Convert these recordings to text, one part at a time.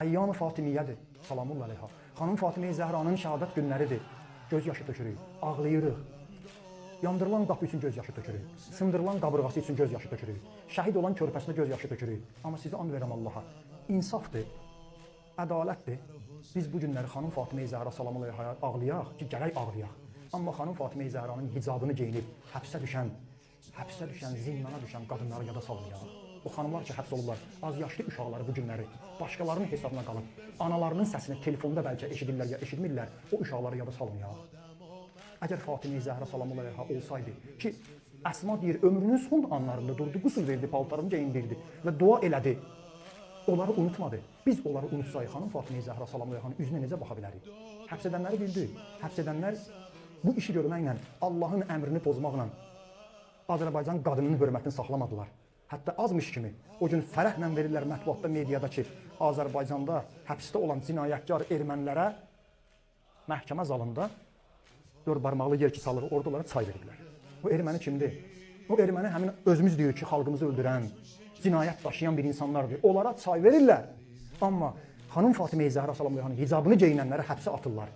Əyyam-ı Fatimiyyədir, salamullah aleyha. Xanım Fatimiyə Zəhranın şəhadət günləridir. Göz yaşı tökürük, ağlayırıq. Yandırılan qapı üçün göz yaşı tökürük. Sındırılan qabırğası üçün göz yaşı tökürük. Şəhid olan körpəsinə göz yaşı tökürük. Amma sizi and verirəm Allaha. İnsafdır, ədalətdir. Biz bu günləri xanım Fatimiyə Zəhra salamullah aleyha ağlayaq ki, gərək ağlayaq. Amma xanım Fatimiyə Zəhranın hicabını geyinib, həbsə düşən, zindana düşən qadınları yada salmayaq. O xanımlar ki, həbs olurlar, az yaşlı uşaqları bu günləri başqalarının hesabına qalıb, analarının səsini telefonda bəlkə eşidirlər ya eşitmirlər, o uşaqları yada salmayaq. Əgər Fatimiyə Zəhra salamullah aleyha olsaydı ki, Əsma deyir, ömrünün son anlarında durdu, qüsul verdi, paltarını geyindirdi və dua elədi. Onları unutmadı. Biz onları unutsayıq, xanım Fatimiyə Zəhra salamullah aleyhanın üzünə necə baxa bilərik? Həbs edənləri bildi. Həbs edənlər bu işi görməklə, Allahın əmrini pozmaqla Azərbaycan qadının hörmətini saxlamadılar. Hətta azmış kimi o gün fərəhlə verirlər mətbuatda, mediada ki, Azərbaycanda həbsdə olan cinayətkar ermənilərə məhkəmə zalında dörd barmaqlı yer ki salır, orada onlara çay veriblər. O erməni kimdir? O erməni həmin özümüz deyir ki, xalqımızı öldürən, cinayət daşıyan bir insanlardır. Onlara çay verirlər. Amma xanım Fatimiyə Zəhra salamullah aleyhanın hicabını geyinənlərə həbsə atırlar.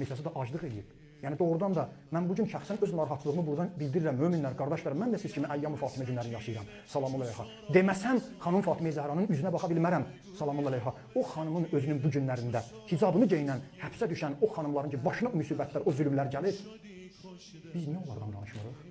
Neçəsi də aclıq edib. Yəni doğrudan da mən bugün şəxsən öz narahatlığımı buradan bildirirəm, möminlər, qardaşlarım, mən də siz kimi Əyyam-ı Fatimə günlərini yaşayıram, salamullah aleyha. Deməsəm, xanım Fatimiyə Zəhranın üzünə baxa bilmərəm, salamullah aleyha. O xanımın özünün bu günlərində hicabını geyinən, həbsə düşən o xanımların ki, başına müsibətlər, o zülümlər gəlir. Biz niyə onlardan danışmırıq?